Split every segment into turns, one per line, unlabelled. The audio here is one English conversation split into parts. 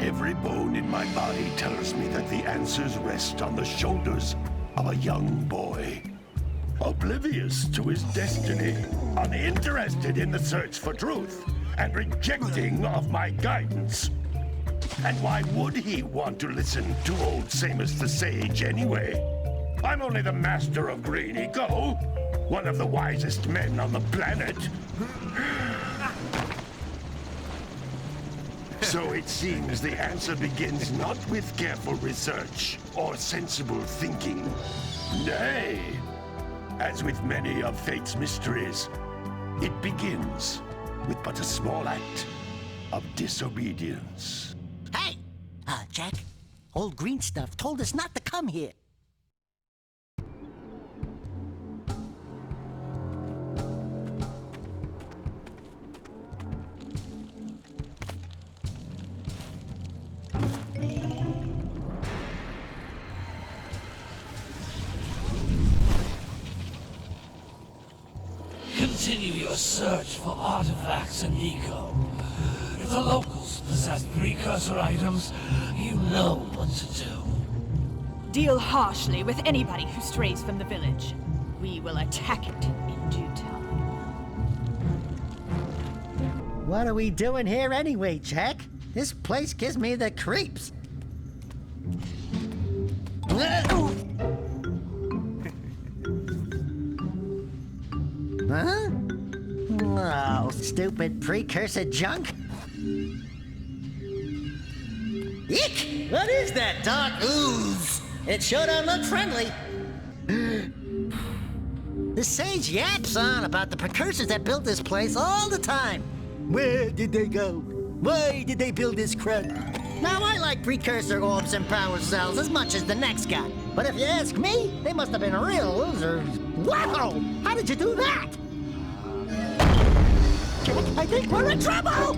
Every bone in my body tells me that the answers rest on the shoulders of a young boy. Oblivious to his destiny, uninterested in the search for truth, and rejecting of my guidance. And why would he want to listen to old Samus the Sage anyway? I'm only the master of Green Eco, one of the wisest men on the planet. So it seems the answer begins not with careful research or sensible thinking. Nay, as with many of fate's mysteries, it begins with but a small act of disobedience.
Hey! Jack, old green stuff told us not to come here.
Continue your search for artifacts in Eco. If the locals possess precursor items, you know what to do.
Deal harshly with anybody who strays from the village. We will attack it in due time.
What are we doing here anyway, Jack? This place gives me the creeps. Huh? Oh, stupid precursor junk. Eek! What is that dark ooze? It sure don't look friendly. The sage yaps on about the precursors that built this place all the time. Where did they go? Why did they build this crud? Now, I like precursor orbs and power cells as much as the next guy. But if you ask me, they must have been real losers. Wow! How did you do that? I think we're in trouble!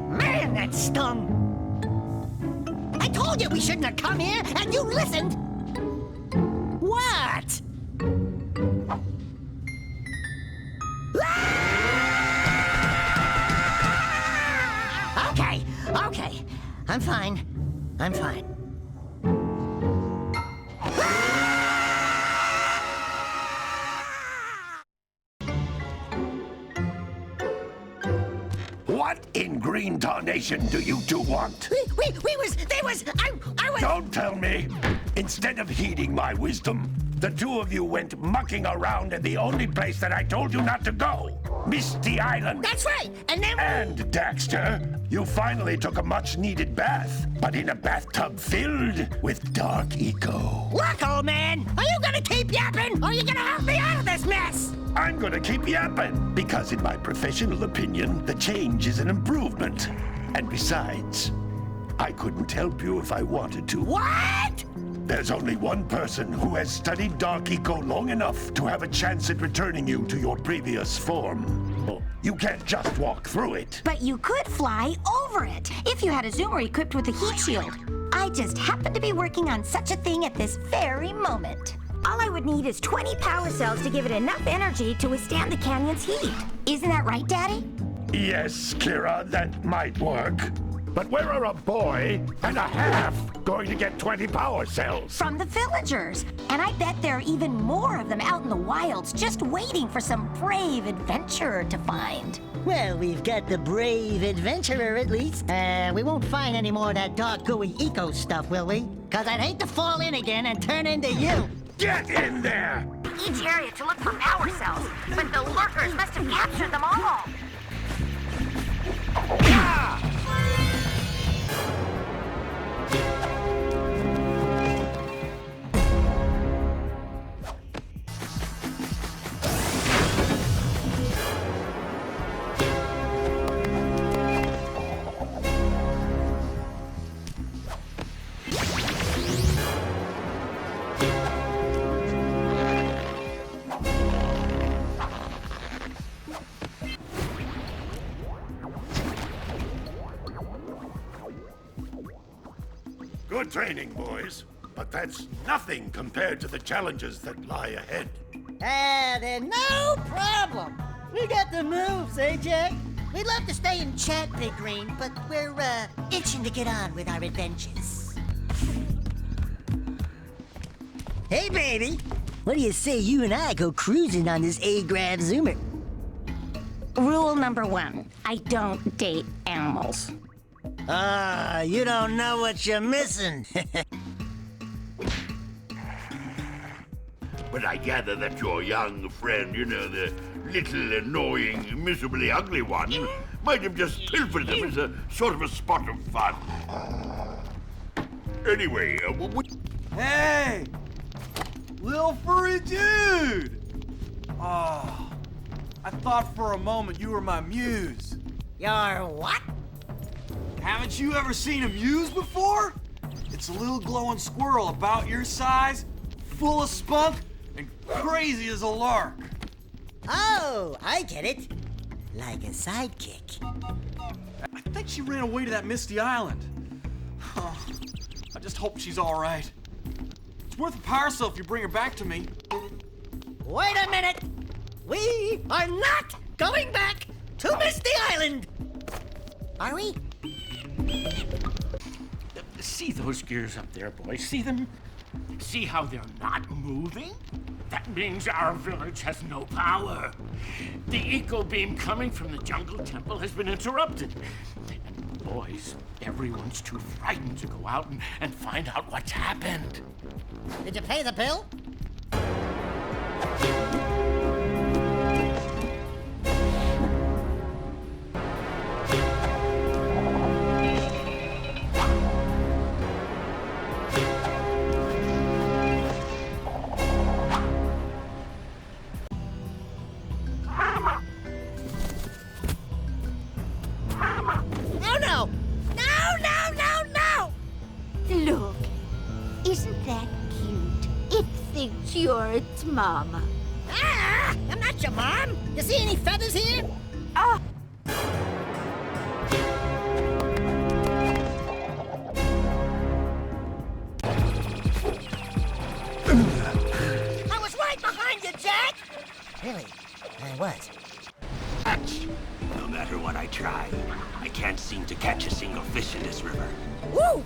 Man, that stung! I told you we shouldn't have come here, and you listened! What? Okay. I'm fine.
What in green tarnation do you two want?
I was...
Don't tell me! Instead of heeding my wisdom, the two of you went mucking around in the only place that I told you not to go, Misty Island.
That's right, and then...
And, Daxter, you finally took a much-needed bath, but in a bathtub filled with dark eco.
Look, old man, are you gonna keep yapping, or are you gonna help me out of this mess?
I'm gonna keep yapping, because in my professional opinion, the change is an improvement. And besides, I couldn't help you if I wanted to.
What?
There's only one person who has studied Dark Eco long enough to have a chance at returning you to your previous form. You can't just walk through it.
But you could fly over it if you had a zoomer equipped with a heat shield. I just happen to be working on such a thing at this very moment. All I would need is 20 power cells to give it enough energy to withstand the canyon's heat. Isn't that right, Daddy?
Yes, Kira, that might work. But where are a boy and a half going to get 20 power cells?
From the villagers. And I bet there are even more of them out in the wilds just waiting for some brave adventurer to find.
Well, we've got the brave adventurer at least. We won't find any more of that dark gooey eco stuff, will we? 'Cause I'd hate to fall in again and turn into you.
Get in there!
Each area to look for power cells, but the lurkers must have captured them all.
Ah! Good training, boys. But that's nothing compared to the challenges that lie ahead.
Then no problem. We got the moves, eh, Jack? We'd love to stay and chat, Big Green, but we're, itching to get on with our adventures. Hey, baby. What do you say you and I go cruising on this A-Grav Zoomer?
Rule number 1, I don't date animals.
Ah, you don't know what you're missing.
But I gather that your young friend, the little annoying, miserably ugly one, might have just pilfered them as a sort of a spot of fun. Anyway,
Hey! Little furry dude! Oh, I thought for a moment you were my muse.
You're what?
Haven't you ever seen a muse before? It's a little glowing squirrel about your size, full of spunk, and crazy as a lark.
Oh, I get it. Like a sidekick.
I think she ran away to that misty island. Oh, I just hope she's all right. It's worth a power cell if you bring her back to me.
Wait a minute. We are not going back to Misty Island. Are we?
See those gears up there, boys? See them? See how they're not moving? That means our village has no power. The eco beam coming from the jungle temple has been interrupted. And boys, everyone's too frightened to go out and find out what's happened.
Did you pay the bill?
Look, isn't that cute? It thinks you're its mama.
Ah! I'm not your mom. You see any feathers here?
Ah!
I was right behind you, Jack! Really? I was.
No matter what I try, I can't seem to catch a single fish in this river.
Woo!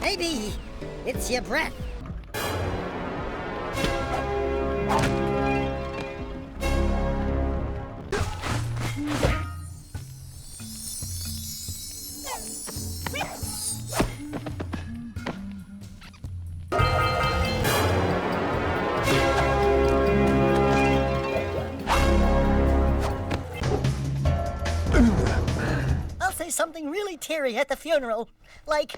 Maybe it's your breath. I'll say something really teary at the funeral, like,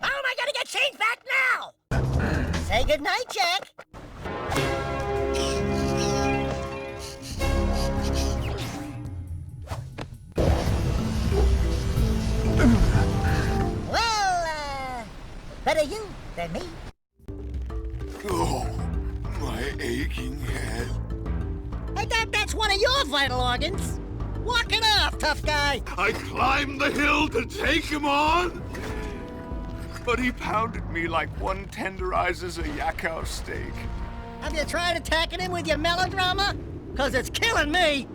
"Oh, I gotta get changed back now!" Say goodnight, Jack. Well, better you than me.
oh, my aching head.
I thought that's one of your vital organs. Walk it off, tough guy.
I climbed the hill to take him on, but he pounded me like one tenderizes a yakkow steak.
Have you tried attacking him with your melodrama? 'Cause it's killing me.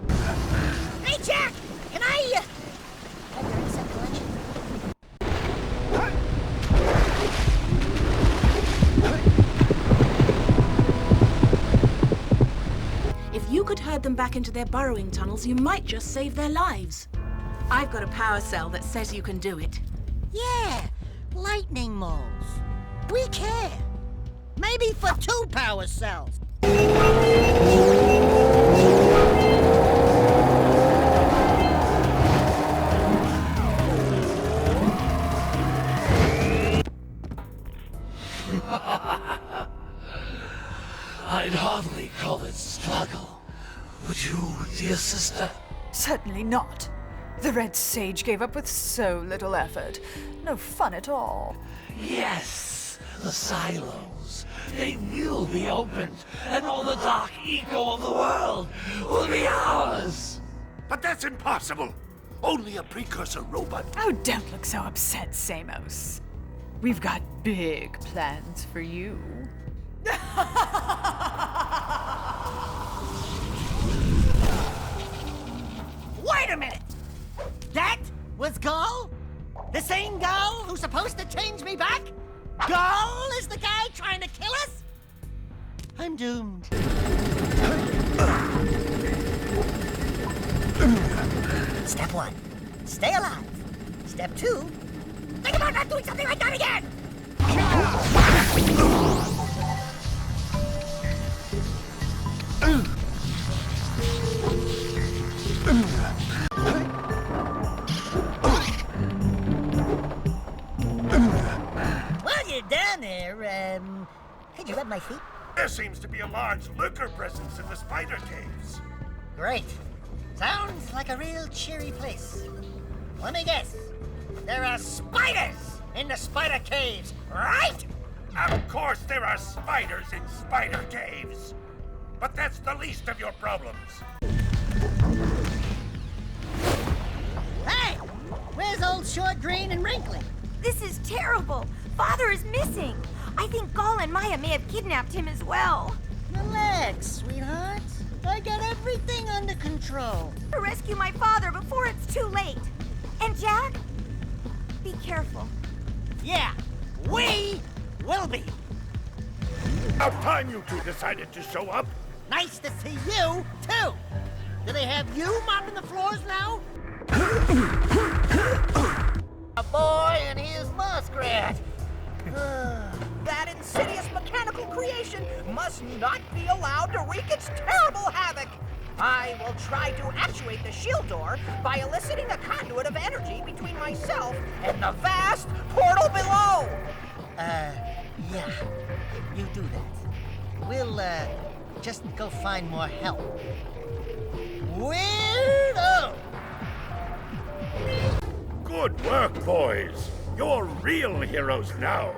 Hey, Jack, can I 30-cent collection?
If you could herd them back into their burrowing tunnels, you might just save their lives. I've got a power cell that says you can do it.
Yeah, lightning moles. We care. Maybe for 2 power cells.
I'd hardly call it struggle. Would you, dear sister?
Certainly not. The Red Sage gave up with so little effort. No fun at all.
Yes, the silos. They will be opened, and all the dark eco of the world will be ours.
But that's impossible. Only a precursor robot.
Oh, don't look so upset, Samos. We've got big plans for you.
Wait a minute! That was Gull? The same Gull who's supposed to change me back? Gull is the guy trying to kill us? I'm doomed. Step 1, stay alive. Step 2, think about not doing something like that again! While you're down there, could you rub my feet?
There seems to be a large lurker presence in the spider caves.
Great. Sounds like a real cheery place. Let me guess. There are spiders in the spider caves, right?
Of course there are spiders in spider caves. But that's the least of your problems.
Hey! Where's old Short, Green, and Wrinkly?
This is terrible. Father is missing. I think Gull and Maya may have kidnapped him as well.
Relax, sweetheart. I got everything under control.
To rescue my father before it's too late. And Jack, be careful.
Yeah, we will be.
About time you two decided to show up.
Nice to see you, too. Do they have you mopping the floors now? A boy and his muskrat.
That insidious mechanical creation must not be allowed to wreak its terrible havoc. I will try to actuate the shield door by eliciting a conduit of energy between myself and the vast portal below.
Yeah, you do that. We'll, just go find more help. Weirdo!
Good work, boys. You're real heroes now.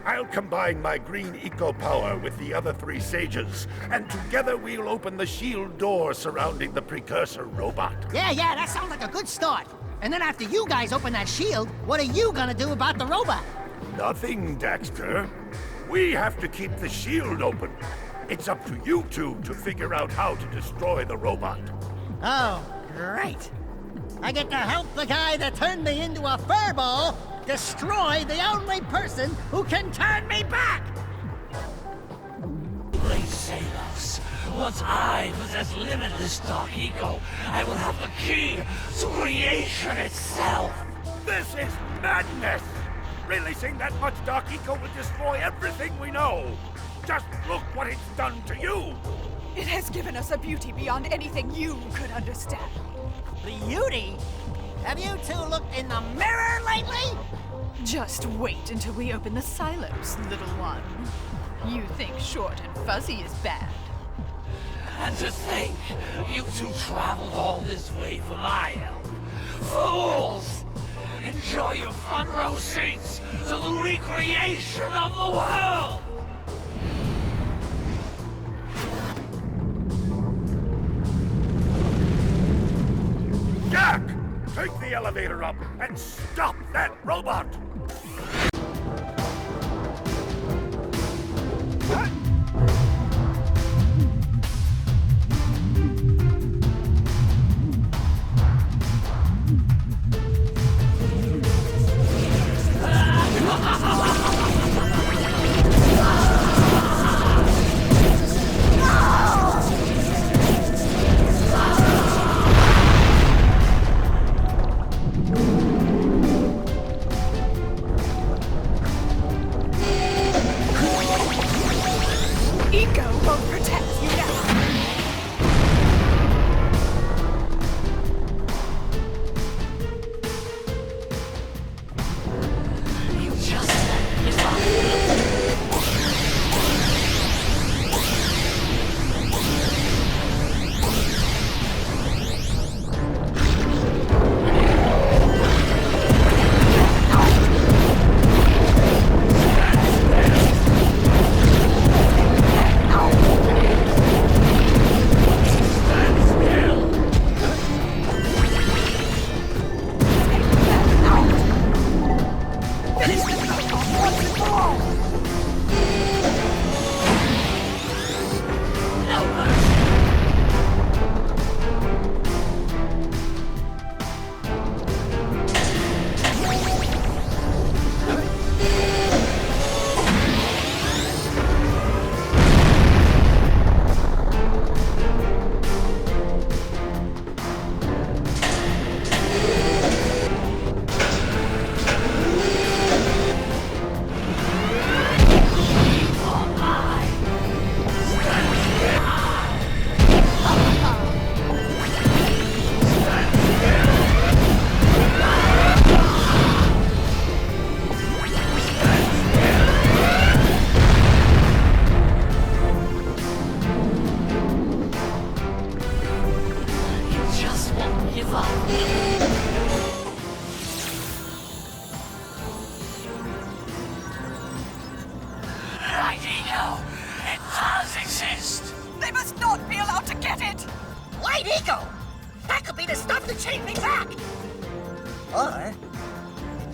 I'll combine my green eco power with the other 3 sages, and together we'll open the shield door surrounding the precursor robot.
Yeah, that sounds like a good start. And then after you guys open that shield, what are you gonna do about the robot?
Nothing, Daxter. We have to keep the shield open. It's up to you two to figure out how to destroy the robot.
Oh, great. I get to help the guy that turned me into a furball destroy the only person who can turn me back!
Great Salos, once I possess limitless Dark Eco, I will have the key to creation itself!
This is madness! Releasing that much Dark Eco will destroy everything we know! Just look what it's done to you!
It has given us a beauty beyond anything you could understand.
Beauty? Have you two looked in the mirror lately?
Just wait until we open the silos, little one. You think Short and Fuzzy is bad.
And to think, you two traveled all this way for my help. Fools! Enjoy your front row seats to the recreation of the world!
Jack! Take the elevator up and stop that robot!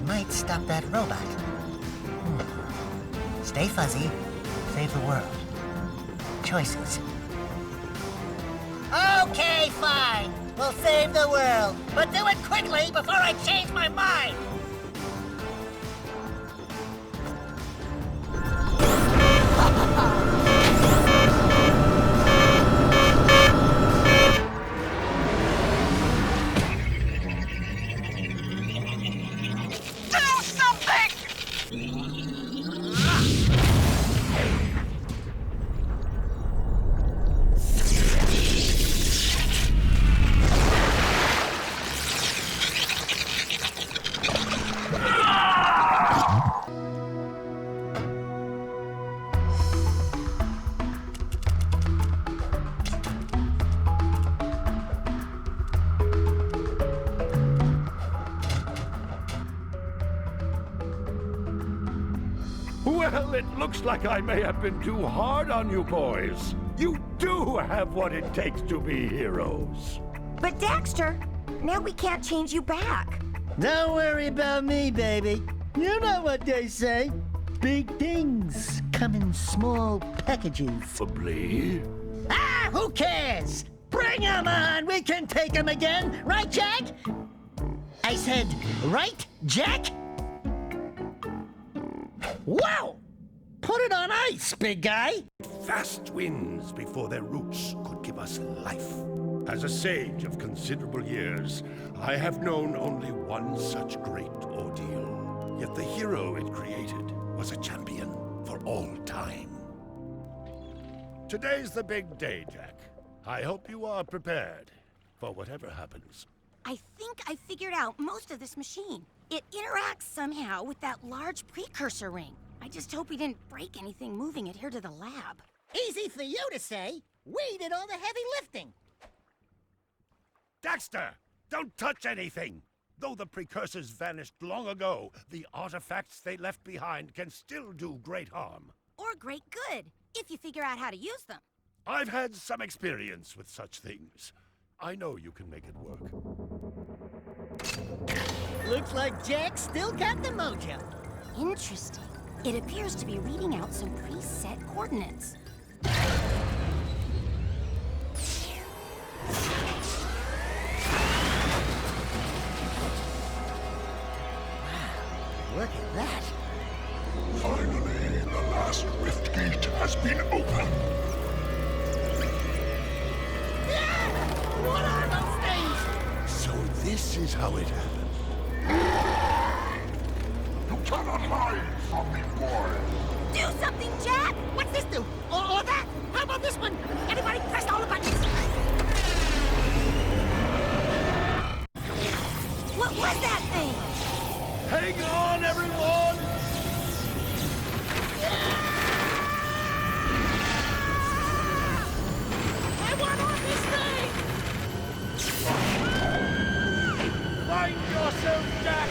might stop that robot. Stay fuzzy. Save the world. Choices. Okay, fine. We'll save the world. But do it quickly before I change my mind.
Well, it looks like I may have been too hard on you boys. You do have what it takes to be heroes.
But Daxter, now we can't change you back.
Don't worry about me, baby. You know what they say. Big things come in small packages.
Probably.
Ah, who cares? Bring 'em on! We can take 'em again! Right, Jack? I said, right, Jack? Wow! Put it on ice, big guy!
Fast winds before their roots could give us life. As a sage of considerable years, I have known only one such great ordeal. Yet the hero it created was a champion for all time. Today's the big day, Jack. I hope you are prepared for whatever happens.
I think I figured out most of this machine. It interacts somehow with that large precursor ring. I just hope we didn't break anything moving it here to the lab.
Easy for you to say. We did all the heavy lifting.
Daxter, don't touch anything! Though the precursors vanished long ago, the artifacts they left behind can still do great harm.
Or great good, if you figure out how to use them.
I've had some experience with such things. I know you can make it work.
Looks like Jack still got the mojo.
Interesting. It appears to be reading out some preset coordinates.
Look at that.
Finally, the last rift gate has been opened.
What are those things?
So this is how it happened. You cannot hide from me, boy.
Do something, Jack!
What's this do? Or that? How about this one? Everybody press all the buttons.
What was that thing?
Hang on, everyone!
I want on this thing!
Find yourself, Jack!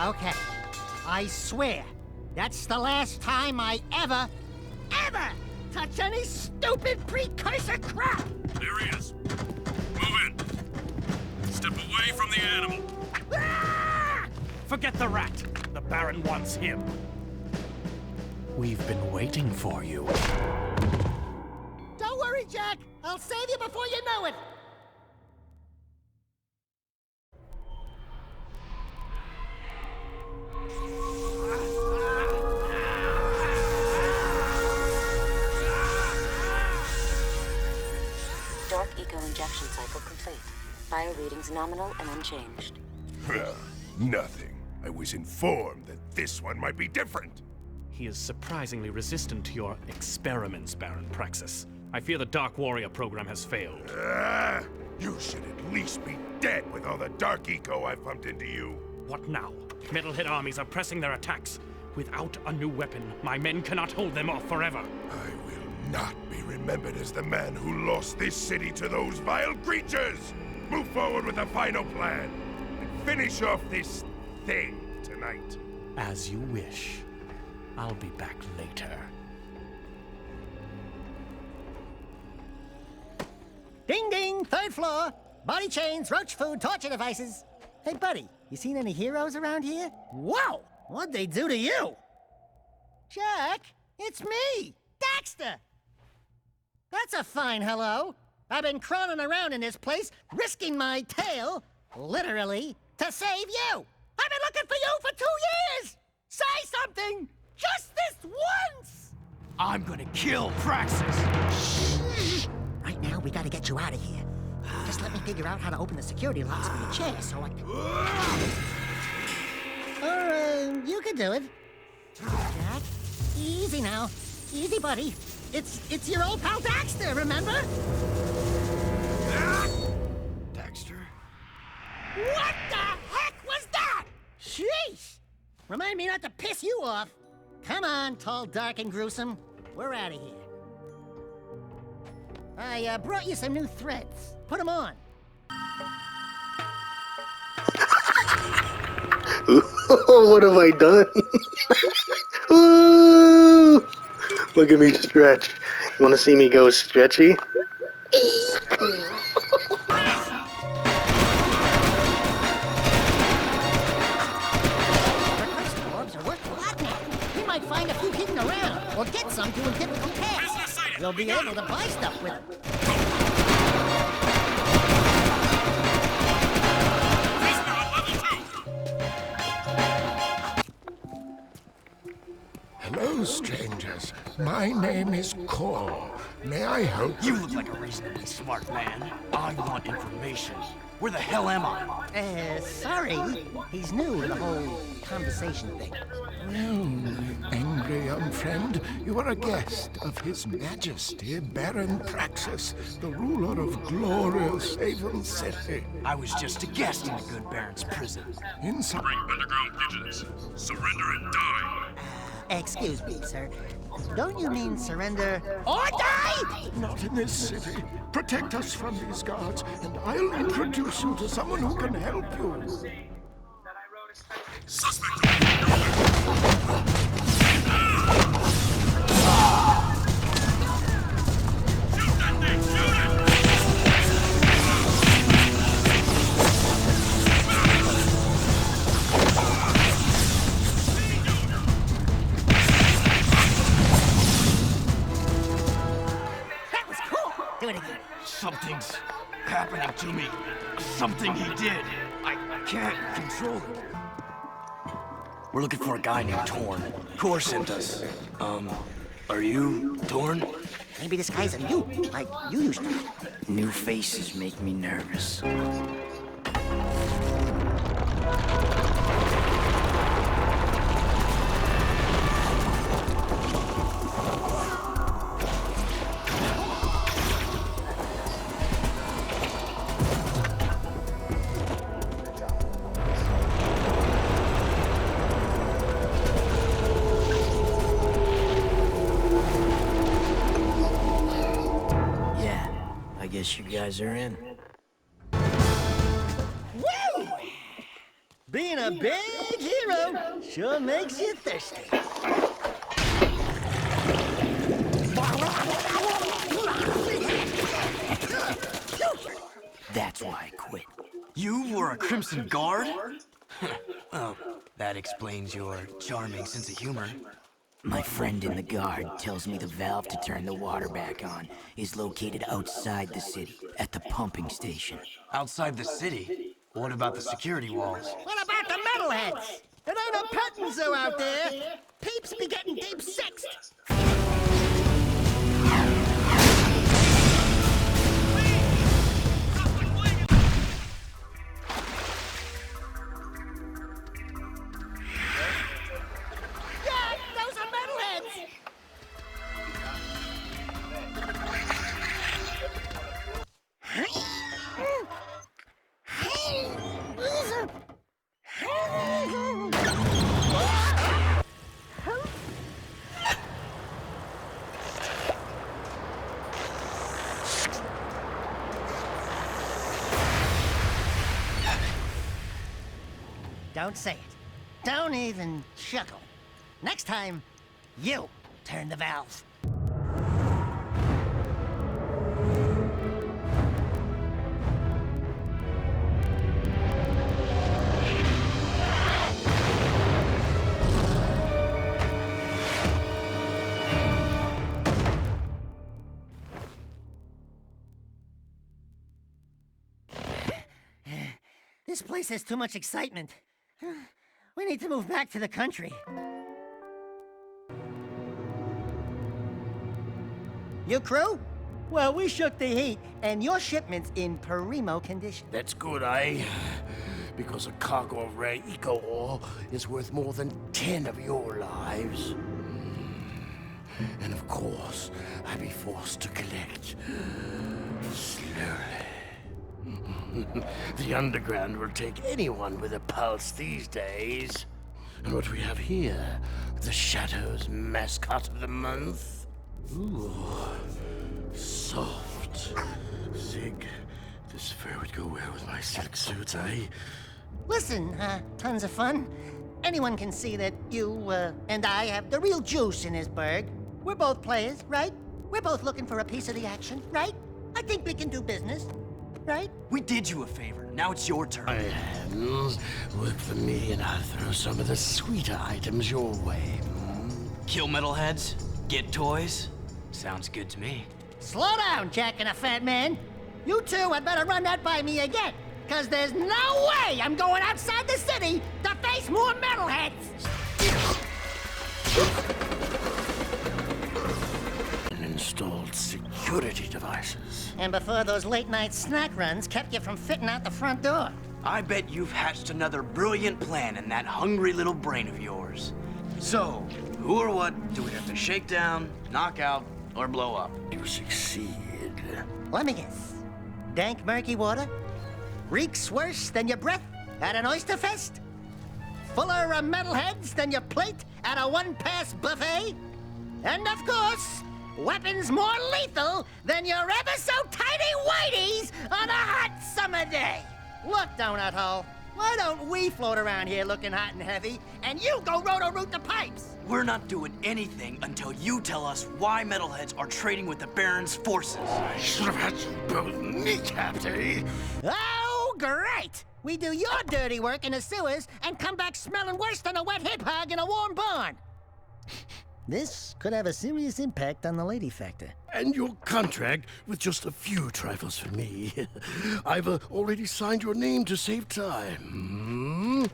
Okay. I swear, that's the last time I ever touch any stupid precursor crap!
There he is. Move in. Step away from the animal.
Ah!
Forget the rat. The Baron wants him. We've been waiting for you.
Don't worry, Jack. I'll save you before you know it.
Dark Eco injection cycle complete. Bio readings nominal and unchanged.
Nothing. I was informed that this one might be different.
He is surprisingly resistant to your experiments, Baron Praxis. I fear the Dark Warrior program has failed.
You should at least be dead with all the Dark Eco I've pumped into you.
What now? Metalhead armies are pressing their attacks. Without a new weapon, my men cannot hold them off forever.
I will not be remembered as the man who lost this city to those vile creatures! Move forward with the final plan, and finish off this thing tonight.
As you wish. I'll be back later.
Ding ding, 3rd floor. Body chains, roach food, torture devices. Hey, buddy, you seen any heroes around here? Whoa! What'd they do to you? Jack, it's me, Daxter! That's a fine hello. I've been crawling around in this place, risking my tail, literally, to save you. I've been looking for you for 2 years! Say something! Just this once!
I'm gonna kill Praxis!
Shh! Right now, we gotta get you out of here. Just let me figure out how to open the security locks for your chair so I can... Or, you can do it. Jack, easy now. Easy, buddy. It's your old pal Daxter, remember?
Daxter?
What the heck was that? Sheesh! Remind me not to piss you off. Come on, tall, dark, and gruesome. We're out of here. I brought you some new threads. Put them on.
What have I done? Ooh, look at me stretch. You want to see me go stretchy?
You might find a few hidden around, or get some doing typical tasks. You'll be able to buy stuff with them.
Hello, strangers. My name is Cor. May I help
You look like a reasonably smart man. I want information. Where the hell am I?
Sorry. He's new to the whole conversation thing.
Well, angry young friend, you are a guest of His Majesty Baron Praxis, the ruler of glorious Haven City.
I was just a guest in the good Baron's prison.
Inside.
Bring underground pigeons. Surrender and die.
Excuse me, sir. Don't you mean surrender or die?
Not in this city. Protect us from these guards, and I'll introduce you to someone who can help you.
Suspect.
Do it again.
Something's happening to me. Something he did. I can't control it. We're looking for a guy named Torn. Kor sent us. Are you Torn?
Maybe this guy's a you, like you used to.
New faces make me nervous. I guess you guys are in.
Woo! Being a big hero sure makes you thirsty.
That's why I quit. You were a Crimson Guard? Well, that explains your charming sense of humor.
My friend in the guard tells me the valve to turn the water back on is located outside the city, at the pumping station.
Outside the city? What about the security walls?
What about the metalheads? It ain't a petting zoo out there. Peeps be getting deep sexed. Don't say it. Don't even chuckle. Next time, You turn the valve. This place has too much excitement. We need to move back to the country. Your crew? Well, we shook the heat, and your shipment's in primo condition.
That's good, eh? Because a cargo of rare eco-ore is worth more than 10 of your lives. And of course, I'd be forced to collect slowly. The underground will take anyone with a pulse these days. And what we have here, the Shadow's mascot of the month. Ooh, soft. Zig, this fur would go well with my silk suits, eh?
Listen, tons of fun. Anyone can see that you, and I have the real juice in this burg. We're both players, right? We're both looking for a piece of the action, right? I think we can do business, right?
We did you a favor. Now it's your turn.
My hands, work for me and I'll throw some of the sweeter items your way.
Kill metalheads? Get toys? Sounds good to me.
Slow down, Jack and a fat man. You two had better run that by me again, because there's no way I'm going outside the city to face more metalheads!
Installed security devices.
And before those late-night snack runs kept you from fitting out the front door.
I bet you've hatched another brilliant plan in that hungry little brain of yours. So, who or what do we have to shake down, knock out, or blow up?
You succeed.
Let me guess. Dank murky water? Reeks worse than your breath at an oyster fest? Fuller of metalheads than your plate at a one-pass buffet? And of course, weapons more lethal than your ever-so-tiny whiteys on a hot summer day. Look, Donut Hole, why don't we float around here looking hot and heavy, and you go roto-root the pipes?
We're not doing anything until you tell us why metalheads are trading with the Baron's forces.
I should have had you both kneecapped, eh?
Oh, great! We do your dirty work in the sewers and come back smelling worse than a wet hip hog in a warm barn. This could have a serious impact on the lady factor.
And your contract with just a few trifles for me. I've already signed your name to save time.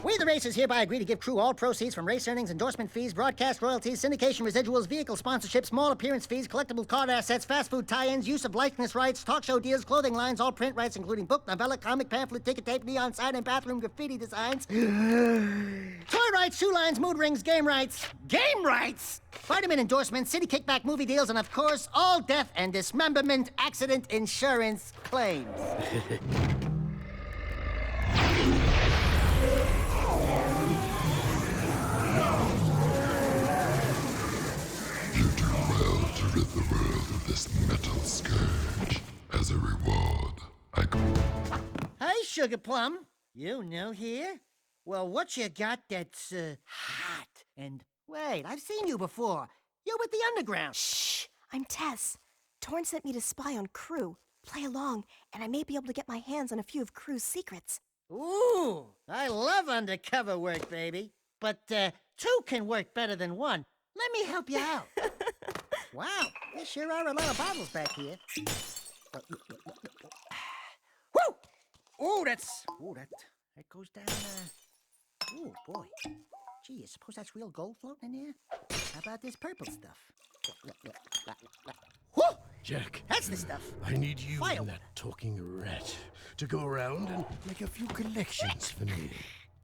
We, the Racers, hereby agree to give crew all proceeds from race earnings, endorsement fees, broadcast royalties, syndication residuals, vehicle sponsorships, small appearance fees, collectible card assets, fast food tie-ins, use of likeness rights, talk show deals, clothing lines, all print rights, including book, novella, comic, pamphlet, ticket tape, neon sign, and bathroom graffiti designs. Toy rights, shoe lines, mood rings, game rights. Game rights! Vitamin endorsements, city kickback movie deals, and of course, all death and dismemberment accident insurance claims.
You do well to rid the world of this metal scourge. As a reward,
Hey, Sugar Plum. You new here? Well, what you got that's, hot? And, wait, I've seen you before. You're with the Underground.
Shh! I'm Tess. Torn sent me to spy on Crew. Play along, and I may be able to get my hands on a few of Crew's secrets.
Ooh, I love undercover work, baby. But, two can work better than one. Let me help you out. Wow, there sure are a lot of bottles back here. Woo! Ooh, that goes down, ooh, boy. Gee, I suppose that's real gold floating in here? How about this purple stuff? Woo!
Jack.
That's the stuff.
I need you and that talking rat to go around and make a few collections for me.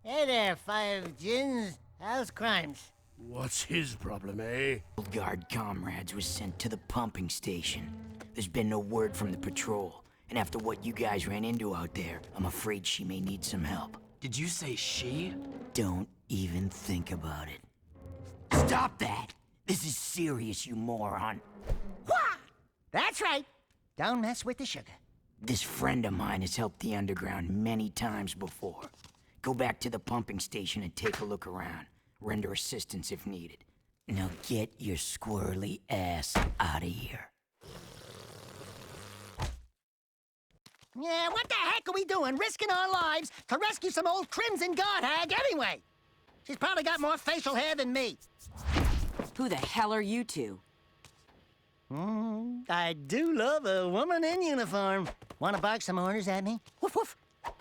Hey there, Five Gins. How's crimes?
What's his problem, eh?
Old guard comrades was sent to the pumping station. There's been no word from the patrol. And after what you guys ran into out there, I'm afraid she may need some help.
Did you say she?
Don't even think about it. Stop that! This is serious, you moron.
Wah! That's right. Don't mess with the sugar.
This friend of mine has helped the Underground many times before. Go back to the pumping station and take a look around. Render assistance if needed. Now get your squirrely ass out of here.
Yeah, what the heck are we doing, risking our lives to rescue some old Crimson Guard hag anyway? She's probably got more facial hair than me.
Who the hell are you two?
I do love a woman in uniform. Want to bark some orders at me? Woof woof.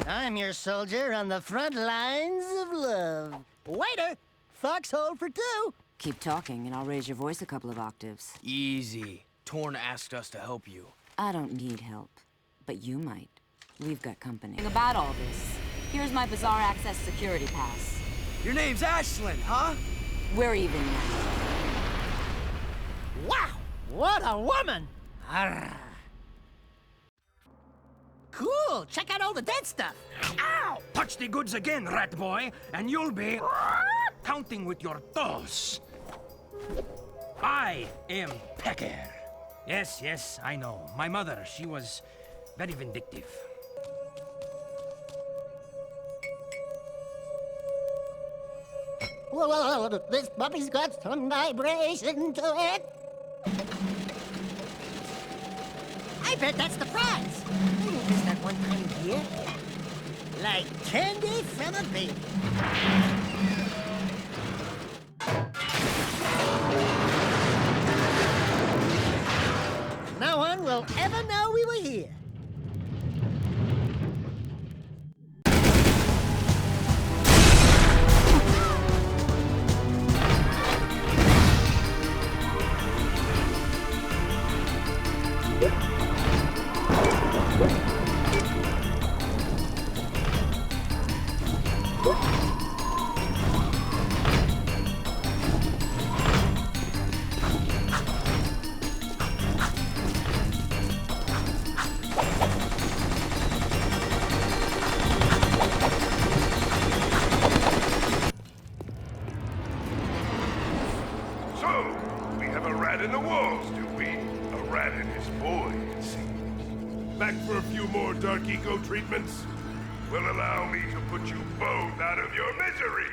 I'm your soldier on the front lines of love. Waiter, foxhole for two.
Keep talking and I'll raise your voice a couple of octaves.
Easy. Torn asked us to help you.
I don't need help, but you might. We've got company. About all this, here's my Bazaar Access security pass.
Your name's Ashlyn, huh?
We're even now.
Wow, what a woman! Arrgh. Cool, check out all the dead stuff.
Ow! Touch the goods again, rat boy, and you'll be counting with your toes. I am Pecker. Yes, I know. My mother, she was very vindictive.
Whoa, this puppy's got some vibration to it. I bet that's the prize. There's that one thing here. Like candy from a baby. No one will ever know we were here.
In the walls, do we? A rat and his boy, it seems. Back for a few more Dark Eco treatments? Will allow me to put you both out of your misery!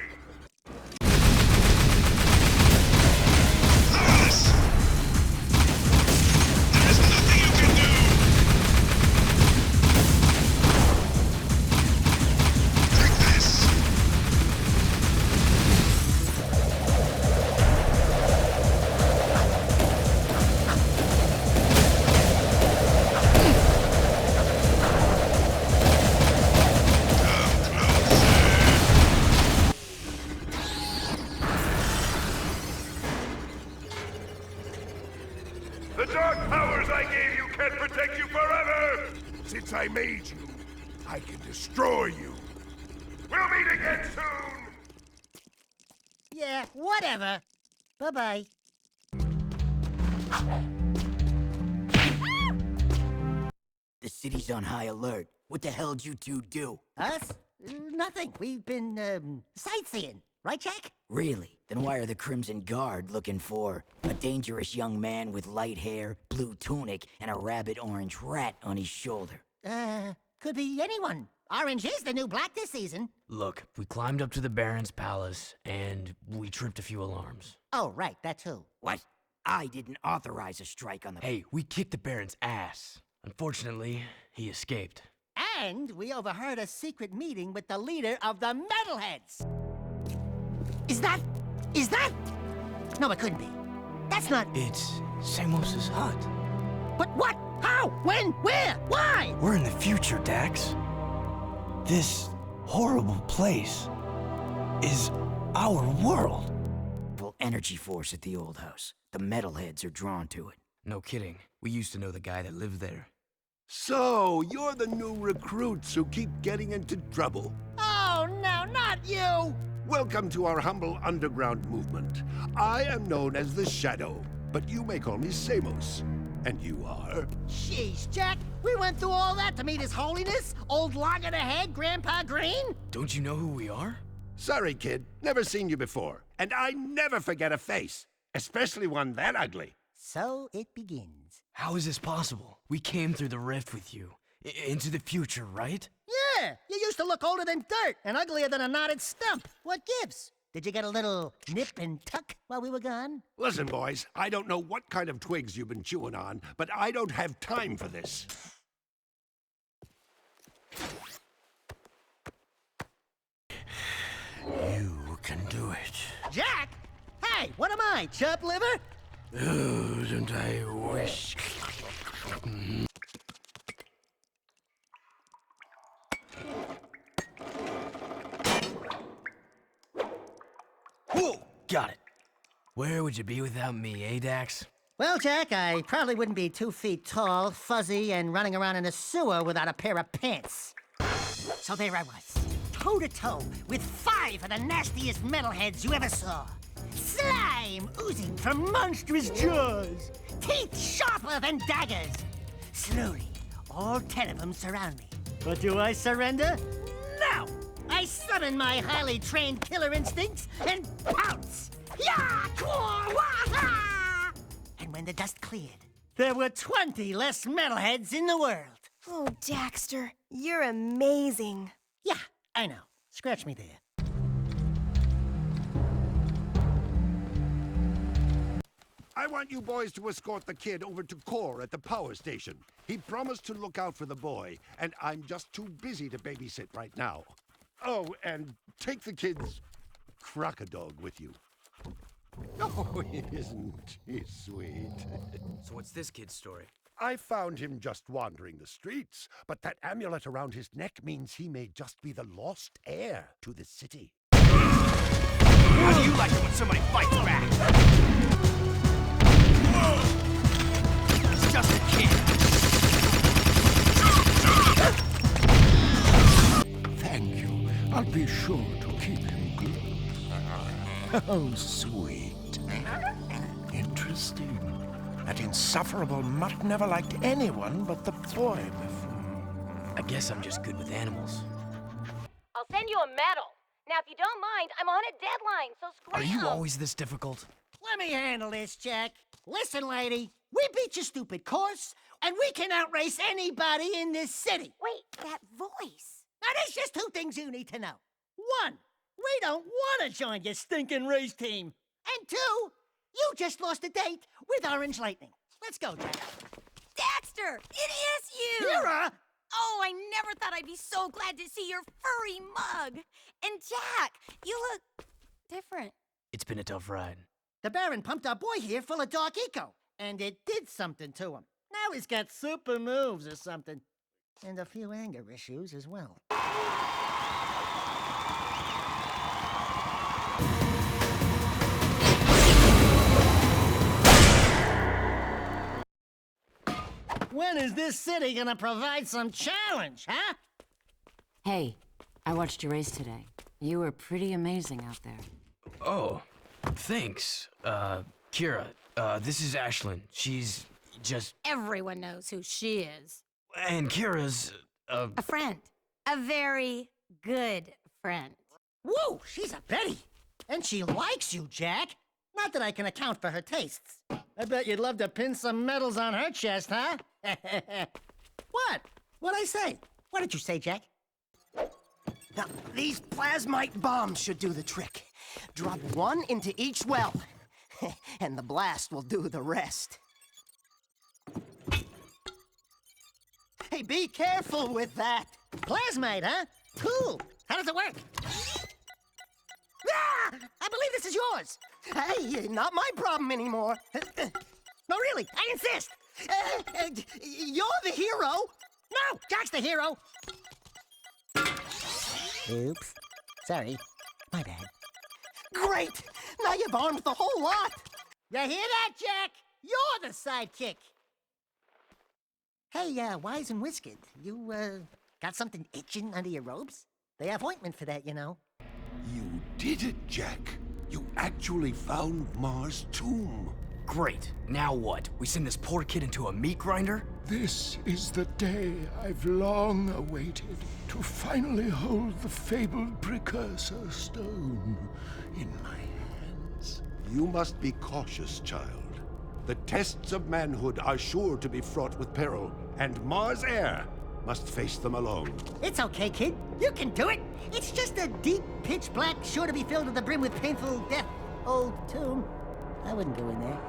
The dark powers I gave you can't protect you forever! Since I made you, I can destroy you. We'll meet again soon!
Yeah, whatever. Bye-bye.
The city's on high alert. What the hell'd you two do?
Us? Nothing. We've been, sightseeing. Right, Jack?
Really? Then why are the Crimson Guard looking for a dangerous young man with light hair, blue tunic, and a rabbit-orange rat on his shoulder?
Could be anyone. Orange is the new black this season.
Look, we climbed up to the Baron's palace, and we tripped a few alarms.
Oh, right, that too.
What? I didn't authorize a strike on the...
Hey, we kicked the Baron's ass. Unfortunately, he escaped.
And we overheard a secret meeting with the leader of the Metalheads. Is that... No, it couldn't be. That's not...
It's Samos's hut.
But what? How? When? Where? Why?
We're in the future, Dax. This horrible place is our world.
Energy force at the old house. The Metalheads are drawn to it.
No kidding. We used to know the guy that lived there.
So, you're the new recruits who keep getting into trouble.
Oh, no, not you!
Welcome to our humble underground movement. I am known as the Shadow, but you may call me Samos. And you are?
Jeez, Jack, we went through all that to meet His Holiness, old loggerhead Grandpa Green?
Don't you know who we are?
Sorry, kid. Never seen you before. And I never forget a face, especially one that ugly.
So it begins.
How is this possible? We came through the rift with you. Into the future, right?
Yeah, you used to look older than dirt and uglier than a knotted stump. What gives? Did you get a little nip and tuck while we were gone?
Listen, boys, I don't know what kind of twigs you've been chewing on, but I don't have time for this.
You can do it.
Jack! Hey, what am I, chub liver?
Oh, don't I wish...
Whoa! Got it. Where would you be without me, eh, Dax?
Well, Jack, I probably wouldn't be 2 feet tall, fuzzy, and running around in a sewer without a pair of pants. So there I was, toe-to-toe with 5 of the nastiest metalheads you ever saw. Slime oozing from monstrous jaws, teeth sharper than daggers. Slowly, all 10 of them surround me. But do I surrender? No! I summon my highly trained killer instincts and pounce! Ya! Kwa! Wah! And when the dust cleared, there were 20 less metalheads in the world.
Oh, Daxter, you're amazing.
Yeah, I know. Scratch me there.
I want you boys to escort the kid over to Core at the power station. He promised to look out for the boy, and I'm just too busy to babysit right now. Oh, and take the kid's crocodile with you. Oh, isn't he sweet?
So what's this kid's story?
I found him just wandering the streets, but that amulet around his neck means he may just be the lost heir to the city.
How do you like it when somebody fights back? He's just a kid.
Thank you. I'll be sure to keep him close. Oh, sweet. Interesting. That insufferable mutt never liked anyone but the boy before.
I guess I'm just good with animals.
I'll send you a medal. Now, if you don't mind, I'm on a deadline, so
Are
scram.
you always this difficult?
Let me handle this, Jack. Listen, lady, we beat your stupid course, and we can outrace anybody in this city.
Wait, that voice.
Now, there's just 2 things you need to know. 1, we don't want to join your stinking race team. And 2, you just lost a date with Orange Lightning. Let's go, Jack.
Daxter, it is you!
Kira!
Oh, I never thought I'd be so glad to see your furry mug. And Jack, you look different.
It's been a tough ride.
The Baron pumped our boy here full of Dark Eco, and it did something to him. Now he's got super moves or something. And a few anger issues as well. When is this city gonna provide some challenge, huh?
Hey, I watched your race today. You were pretty amazing out there.
Oh, thanks. Kira, this is Ashlyn. She's just...
Everyone knows who she is.
And Kira's,
A friend. A very good friend.
Whoa, she's a Betty. And she likes you, Jack. Not that I can account for her tastes. I bet you'd love to pin some medals on her chest, huh? What? What'd I say? What did you say, Jack?
Now, these plasmite bombs should do the trick. Drop 1 into each well, and the blast will do the rest. Hey, be careful with that.
Plasmite, huh? Cool. How does it work? Ah! I believe this is yours.
Hey, not my problem anymore.
No, really, I insist.
You're the hero.
No, Jack's the hero. Oops. Sorry. My bad.
Great. Now you've armed the whole lot.
You hear that, Jack? You're the sidekick. Hey, Wise and Whiskered, you, got something itching under your robes? They have ointment for that, you know.
You did it, Jack. You actually found Mars' tomb.
Great. Now what? We send this poor kid into a meat grinder?
This is the day I've long awaited, to finally hold the fabled precursor stone in my hands.
You must be cautious, child. The tests of manhood are sure to be fraught with peril, and Mars' heir must face them alone.
It's okay, kid. You can do it. It's just a deep, pitch black, sure to be filled to the brim with painful death old tomb. I wouldn't go in there.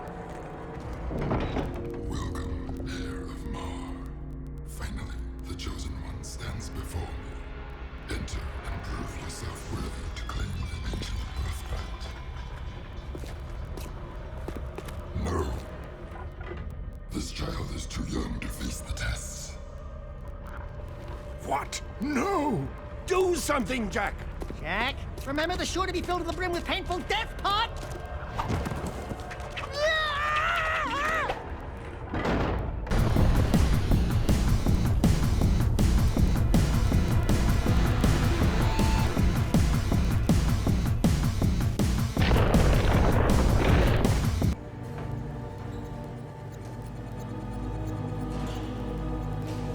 Welcome, heir of Mar. Finally, the chosen one stands before me. Enter and prove yourself worthy to claim the ancient birthright. No. This child is too young to face the tests.
What? No! Do something, Jack!
Jack, remember the sure to be filled to the brim with painful death part?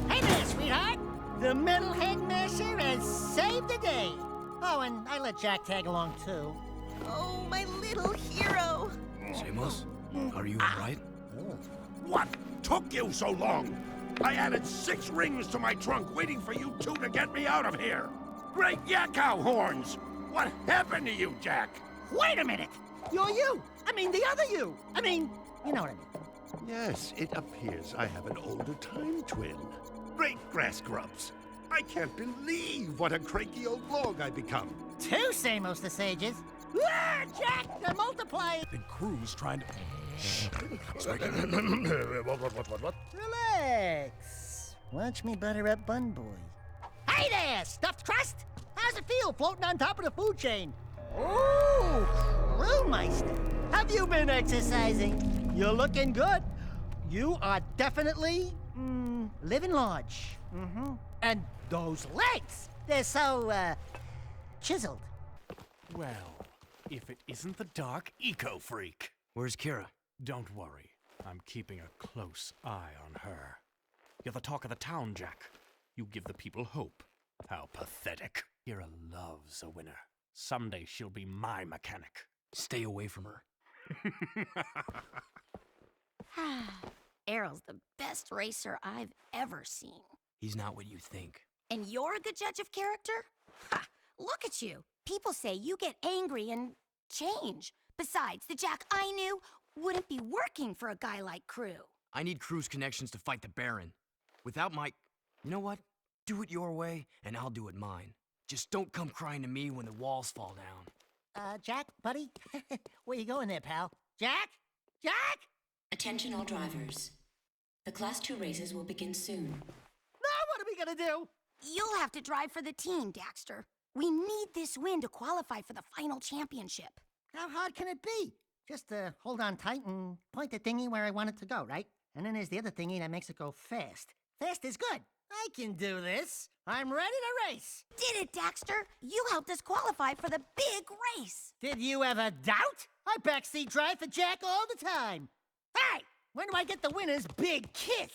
Hey there, sweetheart! The Metalhead Masher has saved the day. Oh, and I let Jack tag along too.
Oh, my little hero.
Samos, are you alright?
What took you so long? I added 6 rings to my trunk waiting for you two to get me out of here. Great Yakkow horns! What happened to you, Jack?
Wait a minute! You're you! I mean, the other you! I mean, you know what I mean.
Yes, it appears I have an older time twin. Great grass grubs. I can't believe what a cranky old log I become.
2 Samos the Sages. Ah, Jack, they're multiplying!
And Crew's trying to...
What?
Relax. Watch me butter up Bun Boy. Hey there, stuffed crust! How's it feel floating on top of the food chain? Ooh, Crewmeister. Have you been exercising? You're looking good. You are definitely, living large. Mm-hmm. And those legs, they're so, chiseled.
Well, if it isn't the Dark Eco Freak.
Where's Kira?
Don't worry. I'm keeping a close eye on her. You're the talk of the town, Jack. You give the people hope. How pathetic. Kira loves a winner. Someday she'll be my mechanic.
Stay away from her.
Errol's the best racer I've ever seen.
He's not what you think.
And you're a good judge of character? Ha! Look at you. People say you get angry and change. Besides, the Jack I knew wouldn't be working for a guy like Crew.
I need Crew's connections to fight the Baron. Without my... You know what? Do it your way, and I'll do it mine. Just don't come crying to me when the walls fall down.
Jack, buddy? Where you going there, pal? Jack? Jack?
Attention all drivers. The Class 2 races will begin soon.
Now what are we gonna do?
You'll have to drive for the team, Daxter. We need this win to qualify for the final championship.
How hard can it be? Just hold on tight and point the thingy where I want it to go, right? And then there's the other thingy that makes it go fast. Fast is good. I can do this. I'm ready to race.
Did it, Daxter? You helped us qualify for the big race.
Did you ever doubt? I backseat drive for Jack all the time. Hey, when do I get the winner's big kiss?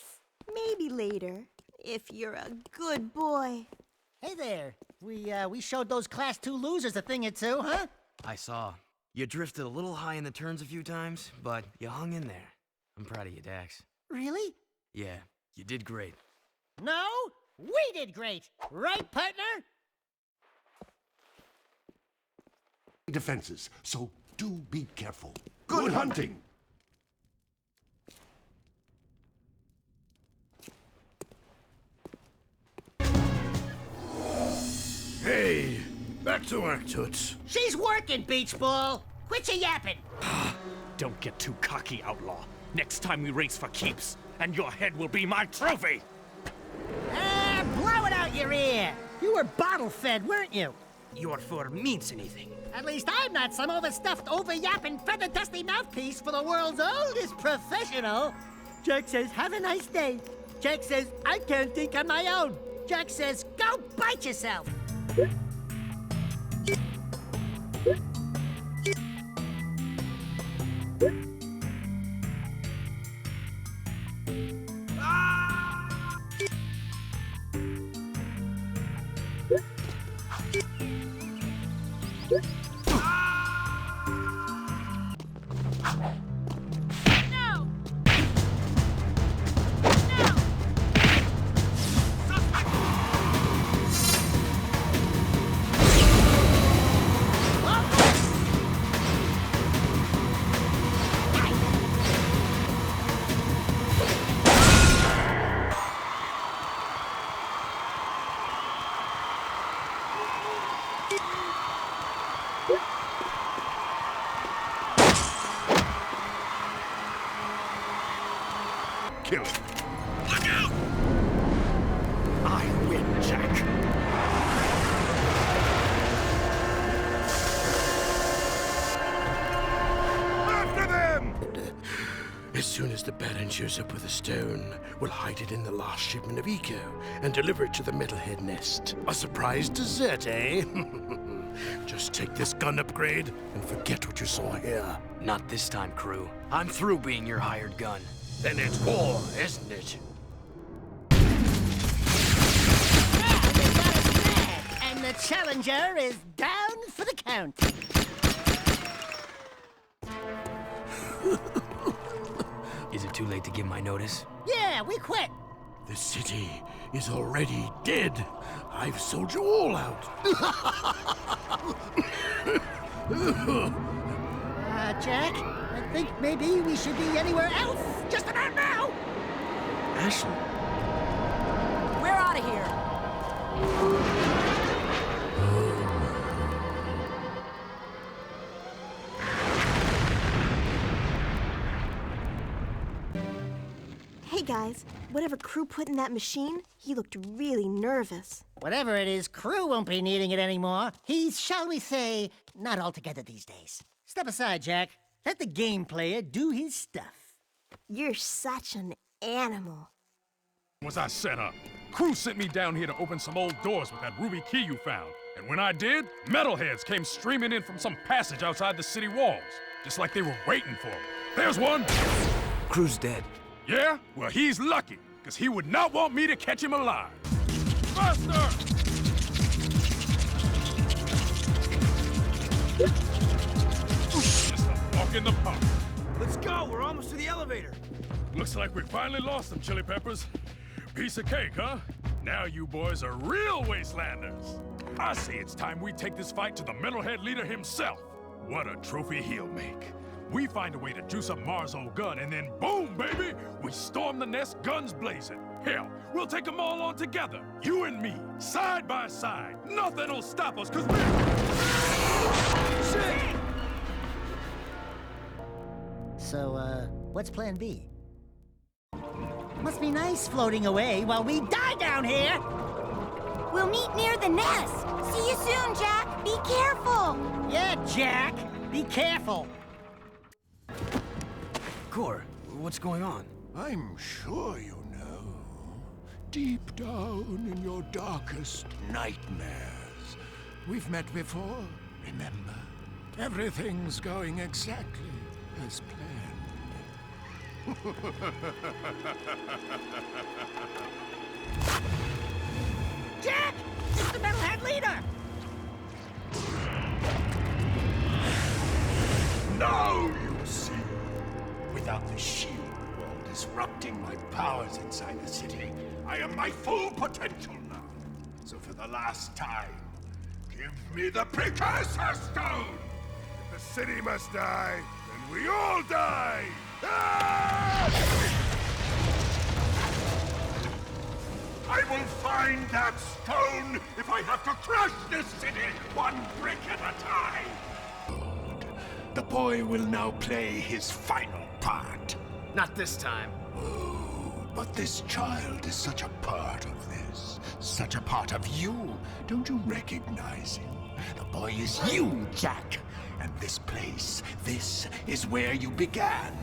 Maybe later, if you're a good boy.
Hey there. We showed those Class 2 losers a thing or two, huh?
I saw. You drifted a little high in the turns a few times, but you hung in there. I'm proud of you, Dax.
Really?
Yeah, you did great.
No, we did great. Right, partner?
Defenses, so do be careful. Good hunting!
Hey, back to work, Toots.
She's working, Beach Ball. Quit your yapping.
Don't get too cocky, outlaw. Next time we race for keeps, and your head will be my trophy!
Blow it out your ear. You were bottle-fed, weren't you?
Your fur means anything.
At least I'm not some overstuffed, over-yapping, feather-dusty mouthpiece for the world's oldest professional. Jack says, have a nice day. Jack says, I can't think on my own. Jack says, go bite yourself.
Suspect
kill him.
Look out!
I win, Jack. After them! As soon as the Baron shows up with a stone, we'll hide it in the last shipment of Eco and deliver it to the Metalhead Nest. A surprise dessert, eh? Just take this gun upgrade and forget what you saw here.
Not this time, crew. I'm through being your hired gun.
Then it's war, isn't it?
And the challenger is down for the count.
Is it too late to give my notice?
Yeah, we quit.
The city is already dead. I've sold you all out.
Jack, I think maybe we should be anywhere else just about now.
Ashley.
We're out of here.
Hey guys, whatever Crew put in that machine, he looked really nervous.
Whatever it is, Crew won't be needing it anymore. He's, shall we say, not altogether these days. Step aside, Jack. Let the game player do his stuff.
You're such an animal.
Was I set up? Crew sent me down here to open some old doors with that ruby key you found. And when I did, metalheads came streaming in from some passage outside the city walls. Just like they were waiting for me. There's one!
Crew's dead.
Yeah? Well, he's lucky, because he would not want me to catch him alive. Faster! Just a walk in the park.
Let's go, we're almost to the elevator.
Looks like we finally lost them, Chili Peppers. Piece of cake, huh? Now you boys are real wastelanders. I say it's time we take this fight to the metalhead leader himself. What a trophy he'll make. We find a way to juice up Mars' old gun, and then boom, baby! We storm the nest, guns blazing. Hell, we'll take them all on together. You and me, side by side. Nothing'll stop us, cause we're... Shit!
So, what's plan B? Must be nice floating away while we die down here!
We'll meet near the nest. See you soon, Jack. Be careful.
Yeah, Jack. Be careful.
Cor, what's going on?
I'm sure you know. Deep down in your darkest nightmares. We've met before, remember? Everything's going exactly as planned.
Jack! It's the metalhead leader!
Now you see. Without the shield wall disrupting my powers inside the city, I am my full potential now. So for the last time, give me the Precursor Stone! If the city must die, then we all die! I will find that stone if I have to crush this city one brick at a time! The boy will now play his final part.
Not this time.
Oh, but this child is such a part of this. Such a part of you. Don't you recognize him? The boy is you, Jack. And this place, this is where you began.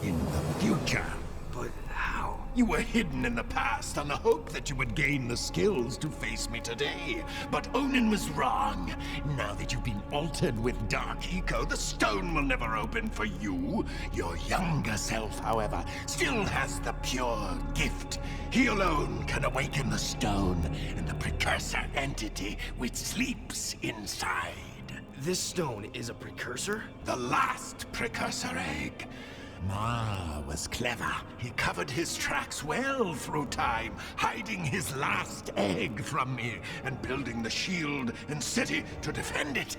In the future.
But how?
You were hidden in the past on the hope that you would gain the skills to face me today. But Onin was wrong. Now that you've been altered with Dark Eco, the stone will never open for you. Your younger self, however, still has the pure gift. He alone can awaken the stone and the precursor entity which sleeps inside.
This stone is a precursor?
The last precursor egg. Ma was clever. He covered his tracks well through time, hiding his last egg from me and building the shield and city to defend it.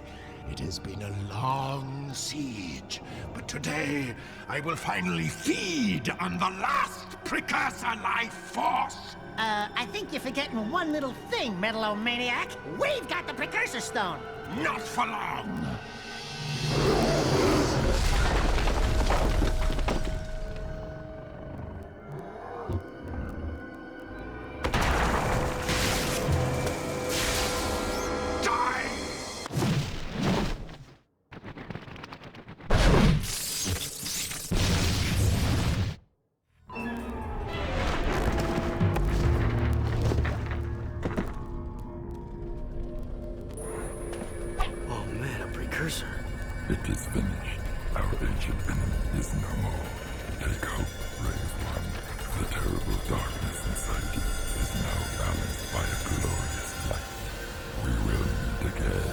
It has been a long siege, but today I will finally feed on the last precursor life force.
I think you're forgetting one little thing, Metalomaniac. We've got the Precursor Stone.
Not for long.
It is finished. Our ancient enemy is no more. Take hope, brave one. The terrible darkness inside you is now balanced by a glorious light. We will meet again.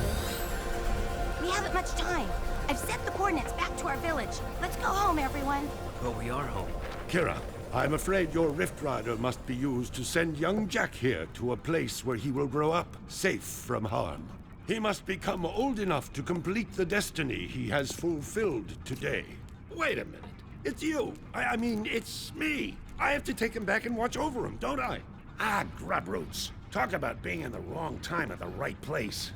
We haven't much time. I've sent the coordinates back to our village. Let's go home, everyone.
But we are home.
Kira, I'm afraid your Rift Rider must be used to send young Jack here to a place where he will grow up, safe from harm. He must become old enough to complete the destiny he has fulfilled today. Wait a minute. It's you. I mean, it's me. I have to take him back and watch over him, don't I? Ah, grub roots. Talk about being in the wrong time at the right place.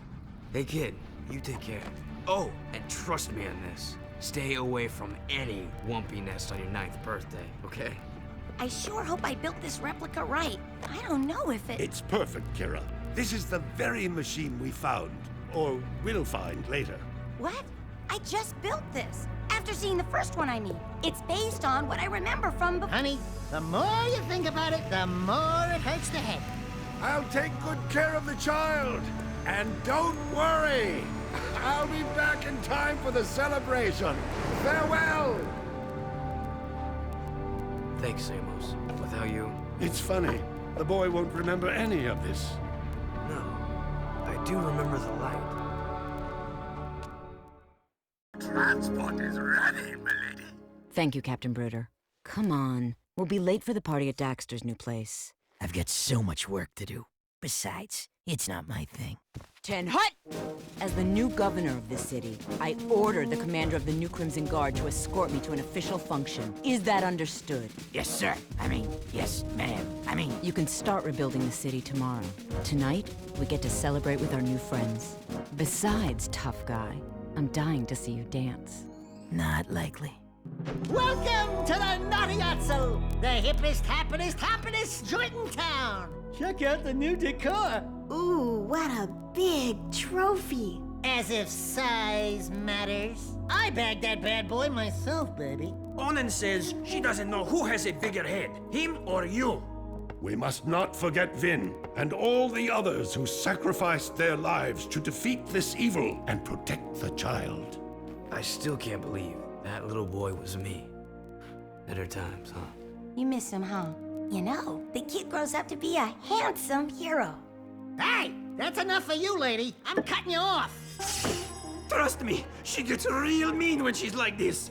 Hey kid, you take care. Oh, and trust me on this. Stay away from any Wumpy nest on your 9th birthday, okay?
I sure hope I built this replica right. I don't know if it...
It's perfect, Kira. This is the very machine we found, or will find later.
What? I just built this. After seeing the first one, I mean. It's based on what I remember from before.
Honey, the more you think about it, the more it hurts the head.
I'll take good care of the child. And don't worry. I'll be back in time for the celebration. Farewell!
Thanks, Samos. Without you...
It's funny. The boy won't remember any of this.
No. I do remember the light.
Transport is ready, milady.
Thank you, Captain Bruder. Come on. We'll be late for the party at Daxter's new place.
I've got so much work to do. Besides, it's not my thing.
Ten Hut! As the new governor of this city, I ordered the commander of the New Crimson Guard to escort me to an official function. Is that understood?
Yes, sir. Yes, ma'am.
You can start rebuilding the city tomorrow. Tonight, we get to celebrate with our new friends. Besides, tough guy, I'm dying to see you dance.
Not likely.
Welcome to the Naughty-Otso, the hippest, happiest joint in town. Check out the new decor.
Ooh, what a big trophy.
As if size matters. I bagged that bad boy myself, baby.
Onan says she doesn't know who has a bigger head, him or you.
We must not forget Vin and all the others who sacrificed their lives to defeat this evil and protect the child.
I still can't believe that little boy was me. Better times, huh?
You miss him, huh? You know, the kid grows up to be a handsome hero.
Hey, that's enough for you, lady. I'm cutting you off.
Trust me, she gets real mean when she's like this.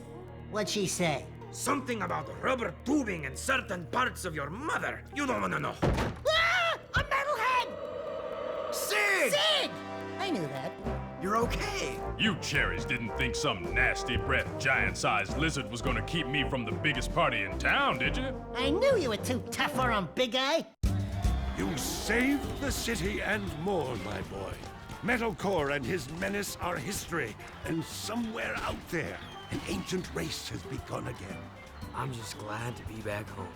What'd she say?
Something about rubber tubing and certain parts of your mother. You don't want to know.
Ah! A metalhead!
Sig!
Sig! I knew that.
You're okay.
You cherries didn't think some nasty breath, giant-sized lizard was gonna keep me from the biggest party in town, did you?
I knew you were too tough for him, big guy.
You saved the city and more, my boy. Metalcore and his menace are history, and somewhere out there, an ancient race has begun again.
I'm just glad to be back home.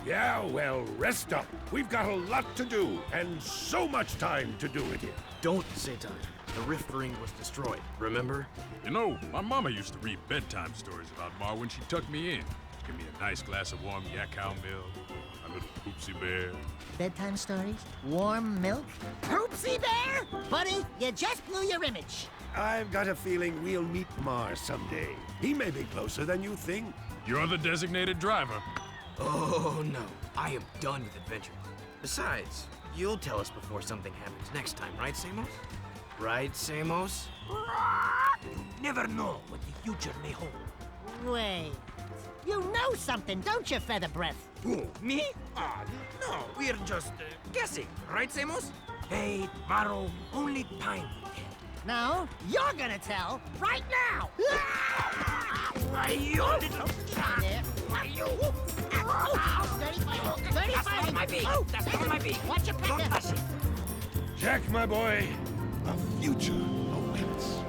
Yeah, well, rest up. We've got a lot to do, and so much time to do it in.
Don't say time. The Rift Ring was destroyed, remember?
You know, my mama used to read bedtime stories about Ma when she tucked me in. Give me a nice glass of warm yak cow milk, a little poopsie bear.
Bedtime stories? Warm milk? Poopsie bear? Buddy, you just blew your image.
I've got a feeling we'll meet Mar someday. He may be closer than you think.
You're the designated driver.
Oh, no. I am done with adventure. Besides, you'll tell us before something happens next time, right, Samos? Right, Samos?
You never know what the future may hold.
Wait. You know something, don't you, Feather Breath?
Who, me? No, we're just guessing, right, Samos? Hey, tomorrow, only time will tell.
No, you're gonna tell right now!
Why, you little child! Why, you?
35!
That's on my beak! That's on my beak!
Watch your pecker!
Don't touch it!
Jack, my boy, a future awaits.